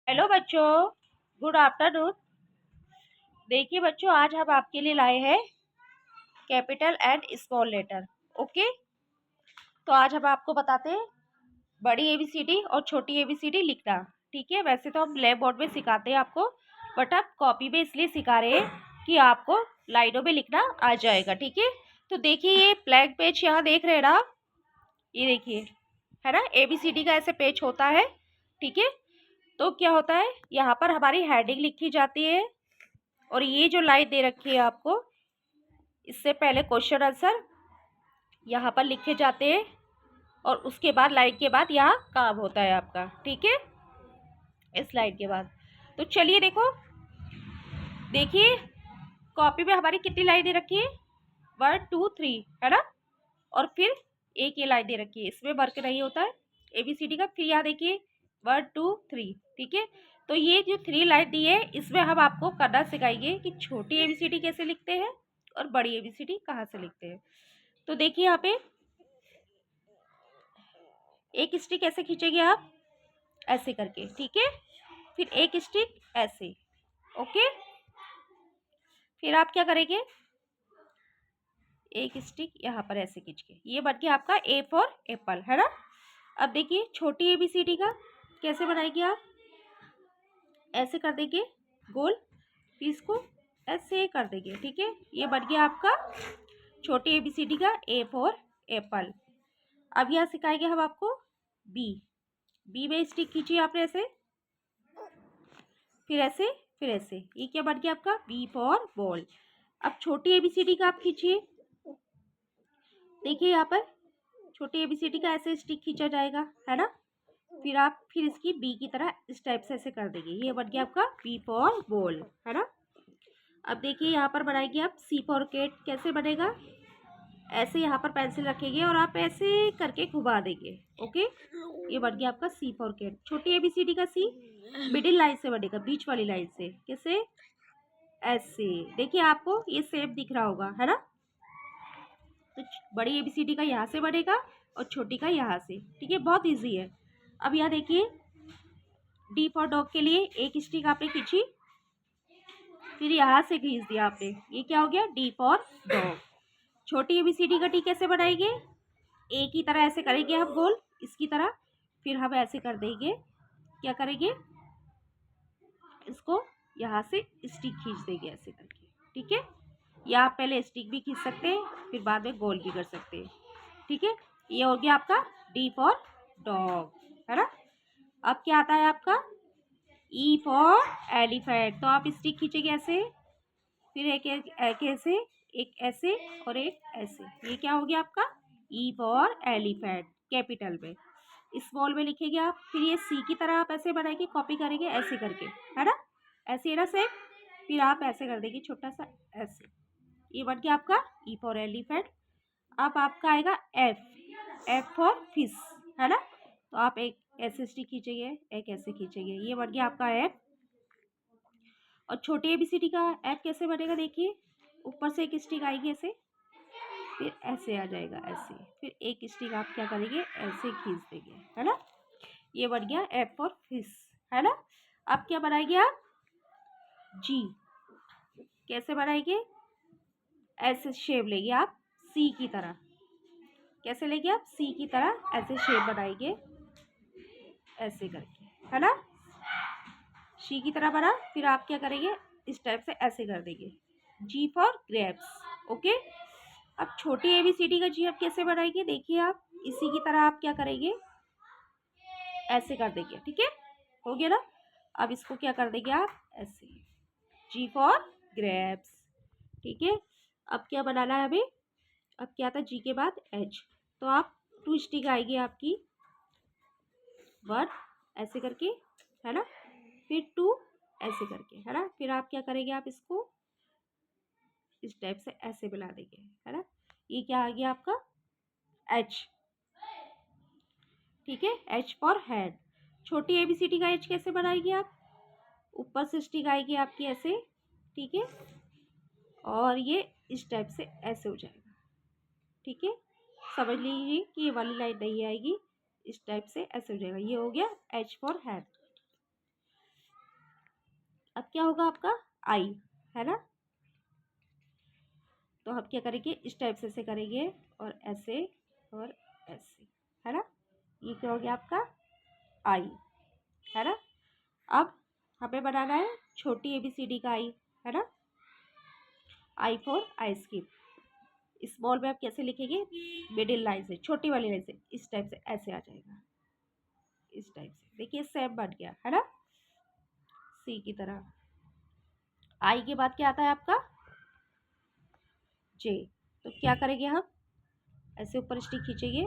Hello बच्चों, good afternoon. देखिए बच्चों, आज हम आपके लिए लाए हैं capital and small letter. Okay, तो आज हम आपको बताते हैं बड़ी एबीसीडी और छोटी एबीसीडी लिखना। ठीक है, वैसे तो हम ब्लैक बोर्ड में सिखाते हैं आपको, बट आप कॉपी में इसलिए सिखा रहे हैं कि आपको लाइनों में लिखना आ जाएगा। ठीक है, तो देखिए ये ब्लैंक पेज यहाँ देख रहे हैं ना, ये देखिए, है ना, एबीसीडी का ऐसे पेज होता है। ठीक है, तो क्या होता है, यहाँ पर हमारी हेडिंग लिखी जाती है और ये जो लाइन दे रखी है आपको, इससे पहले क्वेश्चन आंसर यहाँ पर लिखे जाते हैं और उसके बाद लाइन के बाद यहाँ काम होता है आपका। ठीक है, इस लाइन के बाद। तो चलिए देखो, देखिए कॉपी में हमारी कितनी लाइन दे रखी है, 1 2 3, है ना, और फिर एक ये लाइन दे रखी है, इसमें वर्क नहीं होता है एबीसीडी का। फिर यहाँ देखिए 1 2 3। ठीक है, तो ये जो 3 लाइन दी है, इसमें हम आपको करना सिखाएंगे कि छोटी एबीसीडी कैसे लिखते हैं और बड़ी एबीसीडी कहाँ से लिखते हैं। तो देखिए यहाँ पे एक स्टिक ऐसे खींचेंगे आप, ऐसे करके। ठीक है, फिर एक स्टिक ऐसे। ओके, फिर आप क्या करेंगे, एक स्टिक यहाँ पर ऐसे खींच के, ये बन गया आपका ए फॉर एप्पल, है ना। अब देखिए छोटी एबीसीडी का कैसे बनाएंगे आप, ऐसे कर देंगे गोल, फिर इसको ऐसे कर देंगे। ठीक है, ये बन गया आपका छोटी एबीसीडी का ए फॉर एप्पल। अब यहाँ सिखाएंगे हम आपको बी। बी में स्टिक खींचिए आपने ऐसे, फिर ऐसे, फिर ऐसे, ये क्या बन गया आपका बी फॉर बॉल। अब छोटी एबीसीडी का आप खींचिए, देखिए यहाँ पर छोटी एबीसीडी का ऐसे स्टिक खींचा जाएगा, है ना। फिर आप फिर इसकी बी की तरह इस टाइप से ऐसे कर देंगे, ये बन गया आपका बी फॉर बॉल, है ना। अब देखिए यहाँ पर बनाएंगे आप सी फॉर कैट। कैसे बनेगा, ऐसे यहाँ पर पेंसिल रखेंगे और आप ऐसे करके घुमा देंगे। ओके, ये बन गया आपका सी फॉर कैट। छोटी एबीसीडी का सी मिडिल लाइन से बनेगा, बीच वाली लाइन से। कैसे, ऐसे। देखिए आपको ये सेम दिख रहा होगा, है ना। तो बड़ी एबीसीडी का यहाँ से बनेगा और छोटी का यहाँ से। ठीक है, बहुत इजी है। अब यहाँ देखिए डी फॉर डॉग के लिए एक स्टिक आपने खींची, फिर यहाँ से खींच दिया आपने, ये क्या हो गया डी फॉर डॉग। छोटी एबीसीडी का टी कैसे बनाएंगे, ए की तरह ऐसे करेंगे हम गोल, इसकी तरह। फिर हम ऐसे कर देंगे, क्या करेंगे, इसको यहाँ से स्टिक खींच देंगे ऐसे करके। ठीक है, या आप पहले स्टिक भी खींच सकते हैं, फिर बाद में गोल भी कर सकते हैं। ठीक है, ये हो गया आपका डी फॉर डॉग, है ना। अब क्या आता है आपका ई फॉर एलिफेंट। तो आप स्टिक खींचेंगे ऐसे, फिर एक ऐसे, एक ऐसे और एक ऐसे। ये क्या हो गया आपका ई फॉर एलिफेंट, कैपिटल में। स्मॉल में लिखेंगे आप, फिर ये सी की तरह आप ऐसे बनाएंगे, कॉपी करेंगे ऐसे करके, है ना, ऐसे है ना सेम। फिर आप ऐसे कर देंगे छोटा सा ऐसे, ये बन गया आपका ई फॉर एलिफेंट। अब आपका आएगा एफ, एफ फॉर फिश, है ना। तो आप एक ऐसे स्टिक खींचेंगे, एक ऐसे खींचेंगे, ये बन गया आपका एफ। और छोटी एबीसीडी का एफ कैसे बनेगा, देखिए ऊपर से एक स्टिक आएगी ऐसे, फिर ऐसे आ जाएगा ऐसे, फिर एक स्टिक आप क्या करेंगे ऐसे खींच देंगे, है ना। ये बन गया एफ फॉर फिश, है ना। अब क्या बनाएंगे आप जी। कैसे बनाएंगे, ऐसे शेप लेंगे आप सी की तरह। कैसे लेंगे आप सी की तरह, ऐसे शेप बनाएंगे ऐसे करके, है ना। सी की तरह बना, फिर आप क्या करेंगे इस टाइप से ऐसे कर देंगे, जी फॉर ग्रेप्स। ओके, अब छोटी एबीसीडी का जी आप कैसे बनाएंगे, देखिए आप इसी की तरह आप क्या करेंगे ऐसे कर देंगे। ठीक है, हो गया ना। अब इसको क्या कर देंगे आप ऐसे, जी फॉर ग्रेप्स। ठीक है, अब क्या बनाना है हमें, अब क्या था जी के बाद एच। तो आप टू स्टिक आएगी आपकी, वन ऐसे करके, है ना, फिर टू ऐसे करके, है ना। फिर आप क्या करेंगे, आप इसको इस टाइप से ऐसे मिला देंगे, है ना। ये क्या आ गया आपका एच। ठीक है, एच फॉर हेड। छोटी एबीसीडी का एच कैसे बनाएगी आप, ऊपर से स्टिक आएगी आपकी ऐसे। ठीक है, और ये इस टाइप से ऐसे हो जाएगा। ठीक है, समझ लीजिए कि ये वाली लाइन नहीं आएगी, इस टाइप से ऐसे हो जाएगा। ये हो गया एच फॉर हेड। अब क्या होगा आपका आई, है ना। तो हम क्या करेंगे, इस टाइप से ऐसे करेंगे और ऐसे और ऐसे, है ना। ये क्या हो गया आपका आई, है ना। अब हमें बनाना है छोटी ABCD का आई, है ना। I for ice cream. स्मॉल में आप कैसे लिखेंगे, मिडिल लाइन से, छोटी वाली लाइन से, इस टाइप से ऐसे आ जाएगा, इस टाइप से। देखिए सेम बन गया, है ना, सी की तरह। आई के बाद क्या आता है आपका जे। तो क्या करेंगे हम, ऐसे ऊपर स्टिक खींचेंगे,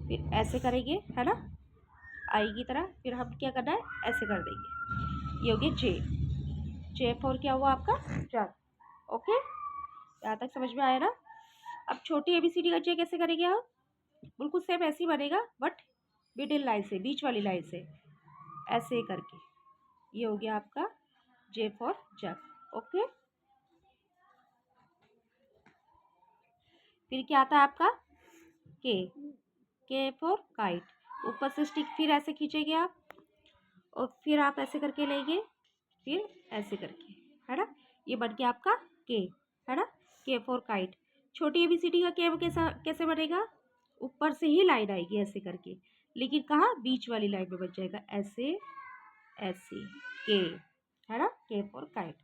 फिर ऐसे करेंगे, है ना, आई की तरह। फिर हम क्या करना है, ऐसे कर देंगे। ये हो गया जे। जे फॉर क्या हुआ आपका जग। ओके, यहाँ तक समझ में आया ना। अब छोटी ABCD का जे कैसे करेंगे हम, बिल्कुल सेम ऐसे ही बनेगा, बट मिडिल लाइन से, बीच वाली लाइन से ऐसे करके। ये हो गया आपका जे फॉर जग। ओके, फिर क्या आता है आपका के फॉर काइट। ऊपर से स्टिक फिर ऐसे खींचेंगे आप, और फिर आप ऐसे करके लेंगे, फिर ऐसे करके, है ना। ये बन गया आपका के, है ना, के फॉर काइट। छोटी ABCD का के कैसा कैसे बनेगा, ऊपर से ही लाइन आएगी ऐसे करके, लेकिन कहाँ, बीच वाली लाइन में बन जाएगा, ऐसे ऐसे के, है ना, के फॉर काइट।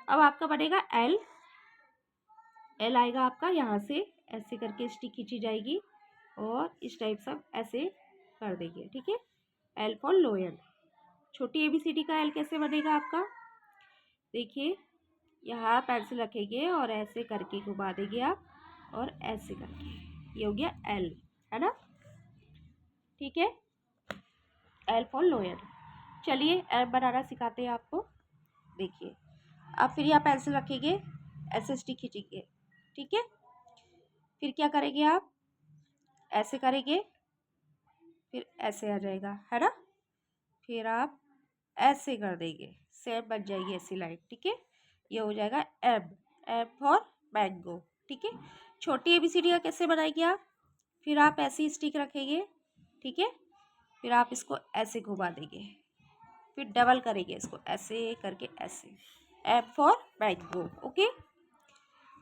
अब आपका बनेगा एल। एल आएगा आपका यहाँ से, ऐसे करके स्टिक खींची जाएगी और इस टाइप से ऐसे कर देंगे, ठीक है। L for loyal. छोटी ABCD का एल कैसे बनेगा आपका, देखिए यहाँ पेंसिल रखेंगे और ऐसे करके घुमा देंगे आप, और ऐसे करके, ये हो गया एल, है ना, ठीक है। L for lower. चलिए एल बनाना सिखाते हैं आपको। देखिए, अब फिर यहाँ पेंसिल रखेंगे, ऐसे स्टिक खींचेंगे, ठीक है। फिर क्या करेंगे आप, ऐसे करेंगे, फिर ऐसे आ जाएगा, है ना। फिर आप ऐसे कर देंगे, सेम बन जाएगी ऐसी लाइन, ठीक है। ये हो जाएगा एम। एम फॉर मैंगो, ठीक है। छोटी ABCD का कैसे बनाएंगे आप, फिर आप ऐसी स्टिक रखेंगे, ठीक है। फिर आप इसको ऐसे घुमा देंगे, फिर डबल करेंगे इसको ऐसे करके, ऐसे। M for mango. ओके,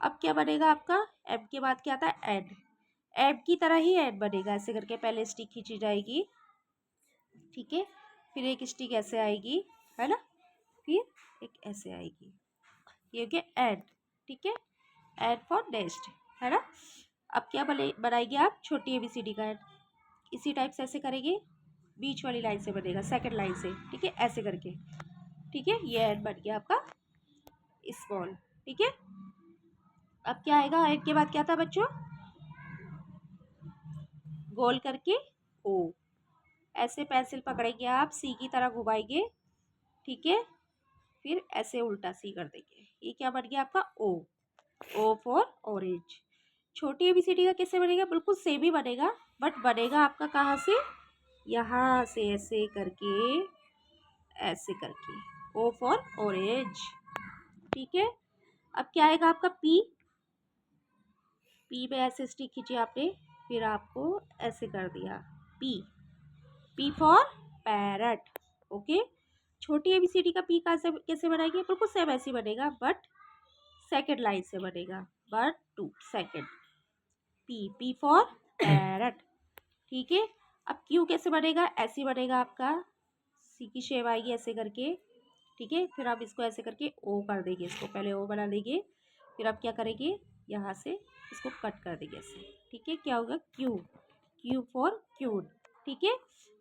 अब क्या बनेगा आपका, एम के बाद क्या आता है एन। एम की तरह ही एन बनेगा, ऐसे करके पहले स्टिक खींची जाएगी, ठीक है। फिर एक स्टिक ऐसे आएगी, है ना, फिर एक ऐसे आएगी, ये हो गया एंड, ठीक है। एंड फॉर नेक्स्ट, है ना। अब क्या बनाएंगे आप, छोटी ABCD का एंड। इसी टाइप से ऐसे करेंगे, बीच वाली लाइन से बनेगा, सेकंड लाइन से, ठीक है, ऐसे करके, ठीक है। ये एंड बन गया आपका स्मॉल, ठीक है। अब क्या आएगा, एंड के बाद क्या था बच्चों, गोल करके ओ। ऐसे पेंसिल पकड़ेंगे आप, सी की तरह घुमाएंगे, ठीक है। फिर ऐसे उल्टा सी कर देंगे, ये क्या बन गया आपका ओ। O for orange. छोटी ABCD का कैसे बनेगा, बिल्कुल सेम ही बनेगा, बट बनेगा आपका कहाँ से, यहाँ से ऐसे करके, ऐसे करके, ओ फॉर ऑरेंज, ठीक है। अब क्या आएगा आपका पी। पी में ऐसे स्टिक खींची आपने, फिर आपको ऐसे कर दिया P. P for parrot. Okay, छोटी ABCD का पी कैसे कैसे बनाएंगे, बिल्कुल सेम ऐसे ही बनेगा, बट सेकंड लाइन से बनेगा, but two second. P, P for parrot, ठीक है। अब क्यू कैसे बनेगा, ऐसे बनेगा आपका, सी की शेप आएगी ऐसे करके, ठीक है। फिर आप इसको ऐसे करके ओ कर देंगे, इसको पहले ओ बना देंगे, फिर आप क्या करेंगे, यहाँ से इसको कट कर देंगे ऐसे, ठीक है। क्या होगा क्यू। क्यू फॉर क्यूट, ठीक है।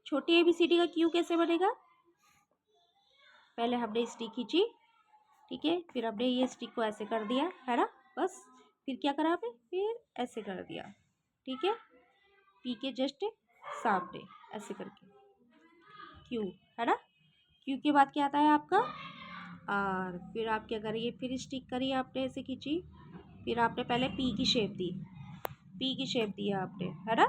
छोटी ABCD का क्यू कैसे बनेगा, पहले हमने स्टिक खींची, ठीक है, फिर हमने ये स्टिक को ऐसे कर दिया, है ना, बस। फिर क्या करा आपने, फिर ऐसे कर दिया, ठीक है। पी के जस्ट सामने ऐसे करके क्यू, है ना। क्यू के बाद क्या आता है आपका आर। फिर आप क्या करिए, फिर स्टिक करिए आपने ऐसे खींची, फिर आपने पहले पी की शेप दी, पी की शेप दी आपने, है ना,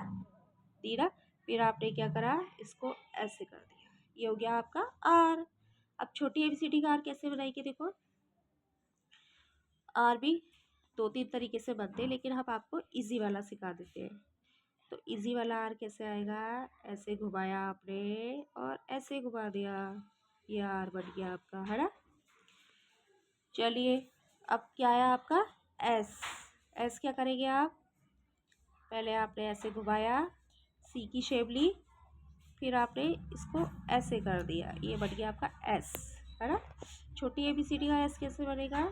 दी ना। फिर आपने क्या करा, इसको ऐसे कर दिया, ये हो गया आपका आर। अब छोटी ABCD का आर कैसे बनाएंगे, देखो आर भी दो तीन तरीके से बनते हैं, लेकिन हम आपको इजी वाला सिखा देते हैं। तो इजी वाला आर कैसे आएगा, ऐसे घुमाया आपने और ऐसे घुमा दिया, ये आर बन गया आपका, है ना। चलिए अब क्या है आपका एस। एस क्या करेंगे आप, पहले आपने ऐसे घुमाया, सी की शेप ली, फिर आपने इसको ऐसे कर दिया, ये बन गया आपका एस, है ना। छोटी ए बी सी डी का एस कैसे बनेगा,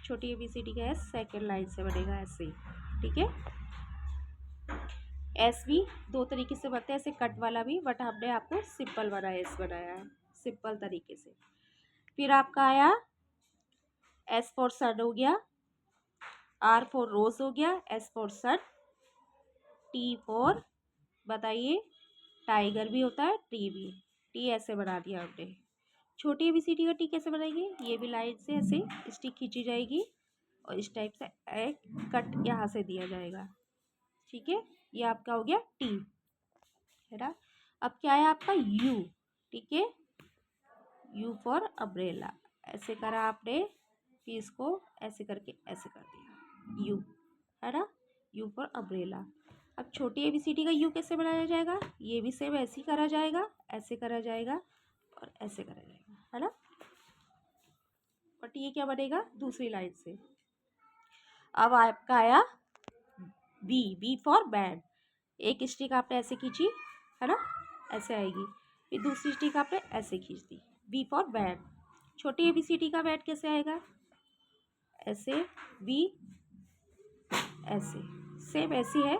छोटी ए बी सी डी का एस सेकेंड लाइन से बनेगा ऐसे ही, ठीक है। एस भी दो तरीके से बनते हैं, ऐसे कट वाला भी, बट हमने आपको सिंपल वाला एस बनाया है, सिंपल तरीके से। फिर आपका आया एस फॉर सन हो गया, आर फॉर रोज हो गया, S for sun, T for बताइए टाइगर भी होता है, टी भी, टी ऐसे बना दिया हमने। छोटी एबीसीडी का टी कैसे बनाएंगे, ये भी लाइन से ऐसे स्टिक खींची जाएगी और इस टाइप से एक कट यहाँ से दिया जाएगा, ठीक है। ये आपका हो गया टी, है ना। अब क्या है आपका यू, ठीक है, यू फॉर अम्ब्रेला, ऐसे करा आपने, फिर इसको ऐसे करके ऐसे कर दिया यू, है ना, यू फॉर अम्ब्रेला। अब छोटी एबीसीडी का यू कैसे बनाया जाएगा, ये भी सेम ऐसे ही करा जाएगा, ऐसे करा जाएगा और ऐसे करा जाएगा, है ना। बट ये क्या बनेगा दूसरी लाइन से। अब आपका आया बी, बी फॉर बैड, एक स्टिक आपने ऐसे खींची, है ना, ऐसे आएगी, फिर दूसरी स्टिक आपने ऐसे खींच दी, बी फॉर बैड। छोटी एबीसीडी का बैड कैसे आएगा, ऐसे, बी ऐसे, सेम ऐसी है,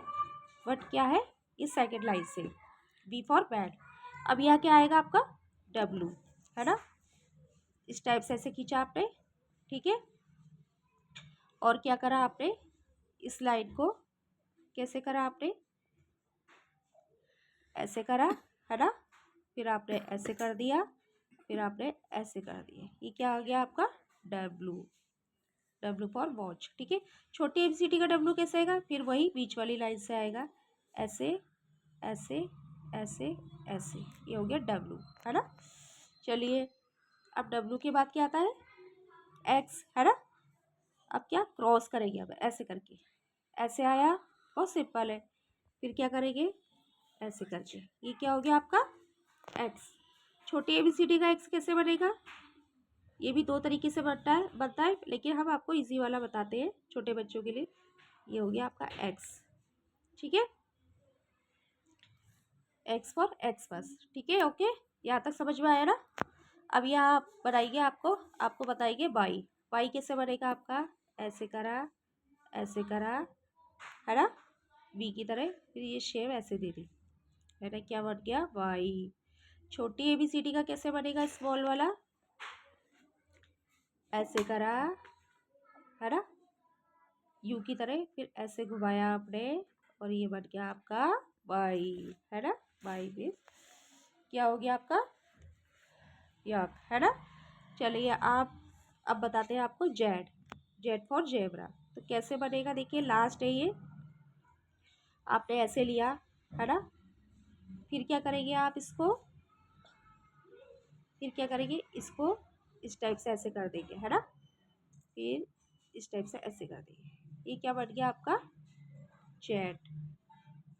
बट क्या है इस सेकेंड लाइन से, बी फॉर बैड। अब यहाँ क्या आएगा आपका डब्लू, है ना, इस टाइप से ऐसे खींचा आपने, ठीक है। और क्या करा आपने, इस लाइन को कैसे करा आपने, ऐसे करा, है ना, फिर आपने ऐसे कर दिया, फिर आपने ऐसे कर दिया, ये क्या आ गया आपका डब्लू, डब्लू फॉर वॉच, ठीक है। छोटी एबीसीडी का डब्लू कैसे आएगा, फिर वही बीच वाली लाइन से आएगा, ऐसे ऐसे ऐसे ऐसे, ये हो गया डब्लू, है ना। चलिए अब डब्लू के बाद क्या आता है एक्स, है ना। अब क्या क्रॉस करेंगे, अब ऐसे करके ऐसे आया, बहुत सिंपल है, फिर क्या करेंगे ऐसे करके, ये क्या हो गया आपका एक्स। छोटी एबीसीडी का एक्स कैसे बनेगा, ये भी दो तरीके से बनता है, लेकिन हम आपको इजी वाला बताते हैं छोटे बच्चों के लिए। ये हो गया आपका एक्स, ठीक है, एक्स फॉर एक्स बस, ठीक है, ओके, यहाँ तक समझ में आया ना। अब यहाँ बनाइए, आपको बताइए वाई, वाई कैसे बनेगा आपका, ऐसे करा, है ना, वी की तरह, फिर ये शेप ऐसे दे दी, है ना, क्या बन गया वाई। छोटी एबीसीडी का कैसे बनेगा स्मॉल वाला, ऐसे करा, है ना, यू की तरह, फिर ऐसे घुमाया आपने और ये बन गया आपका वाई, है ना, वाई भी क्या हो गया आपका याक, है ना। चलिए आप अब बताते हैं आपको जेड, जेड फॉर जेब्रा, तो कैसे बनेगा देखिए, लास्ट है ये, आपने ऐसे लिया, है ना, फिर क्या करेंगे आप इसको, फिर क्या करेंगे इसको इस टाइप से ऐसे कर देंगे, है ना, फिर इस टाइप से ऐसे कर देंगे, ये क्या बन गया आपका जेड,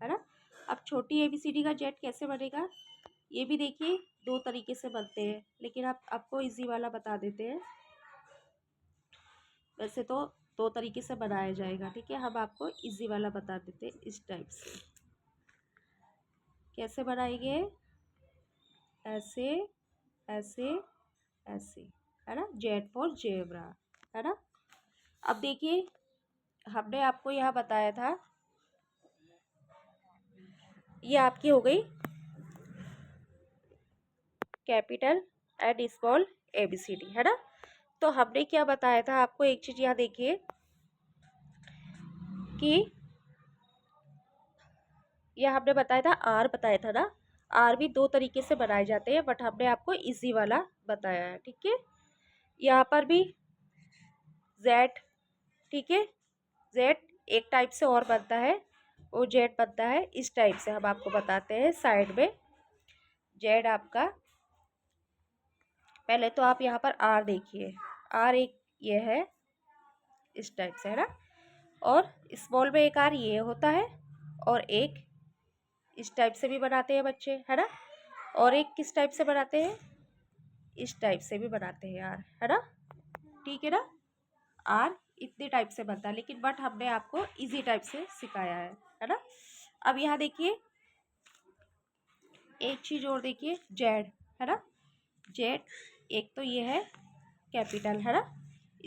है ना। अब छोटी एबीसीडी का जेड कैसे बनेगा, ये भी देखिए दो तरीके से बनते हैं, लेकिन आपको इजी वाला बता देते हैं, वैसे तो दो तरीके से बनाया जाएगा, ठीक है, हम आपको इजी वाला बता देते हैं, इस टाइप से कैसे बनाएंगे, ऐसे ऐसे ऐसे, है ना, जेड फॉर जेब्रा, है ना। अब देखिए हमने आपको यहाँ बताया था, ये आपकी हो गई कैपिटल एंड स्मॉल एबीसीडी, है ना। तो हमने क्या बताया था आपको, एक चीज यहाँ देखिए कि यह हमने बताया था, आर बताया था ना, आर भी दो तरीके से बनाए जाते हैं, बट हमने आपको इजी वाला बताया है, ठीक है। यहाँ पर भी जेड, ठीक है, जेड एक टाइप से और बनता है, वो जेड बनता है इस टाइप से, हम आपको बताते हैं साइड में जेड आपका, पहले तो आप यहाँ पर आर देखिए, आर एक ये है इस टाइप से, है ना, और स्मॉल में एक आर ये होता है, और एक इस टाइप से भी बनाते हैं बच्चे, है ना, और एक किस टाइप से बनाते हैं, इस टाइप से भी बनाते हैं यार, है ना, ठीक है ना। आर इतने टाइप से बनता है, लेकिन बट हमने आपको इजी टाइप से सिखाया है ना। अब यहाँ देखिए एक चीज़ और देखिए, जेड है ना। जेड एक तो ये है कैपिटल है ना,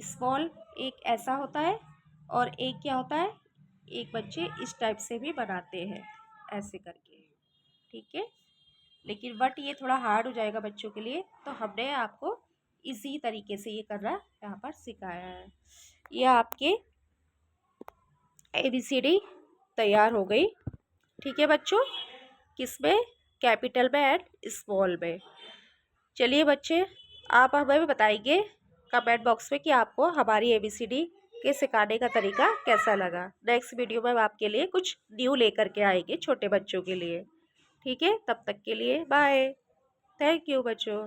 स्मॉल एक ऐसा होता है, और एक क्या होता है, एक बच्चे इस टाइप से भी बनाते हैं ऐसे करके, ठीक है। लेकिन बट ये थोड़ा हार्ड हो जाएगा बच्चों के लिए, तो हमने आपको इसी तरीके से ये करना यहाँ पर सिखाया है। ये आपके ABCD तैयार हो गई, ठीक है बच्चों, किसमें, कैपिटल में एंड स्मॉल में। चलिए बच्चे, आप हमें बताइए कमेंट बॉक्स में कि आपको हमारी ABCD के सिखाने का तरीका कैसा लगा। नेक्स्ट वीडियो में हम आपके लिए कुछ न्यू लेकर के आएंगे छोटे बच्चों के लिए, ठीक है। तब तक के लिए बाय, थैंक यू बच्चों।